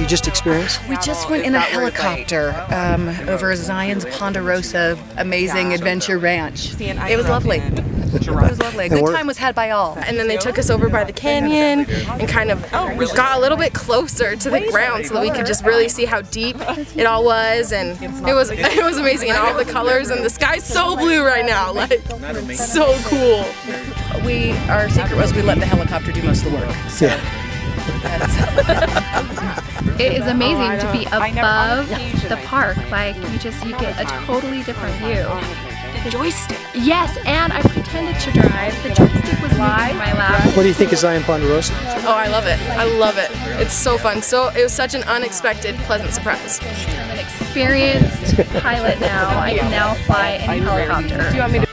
you just experienced? We just went in a helicopter over Zion's Ponderosa amazing adventure ranch. It was lovely. It was lovely. A good time was had by all. And then they took us over by the canyon and kind of got a little bit closer to the ground so that we could just really see how deep it all was, and it was amazing, and all the colors, and the sky's so blue right now, like so cool. Our secret was we let the helicopter do most of the work. So it is amazing to be above the park. Like you get a totally different view. The joystick. Yes, and I pretended to drive. The joystick was live in my lap. What do you think of Zion Ponderosa? Oh, I love it. I love it. It's so fun. It was such an unexpected, pleasant surprise. I'm an experienced pilot now. I can now fly in a helicopter. Do you want me to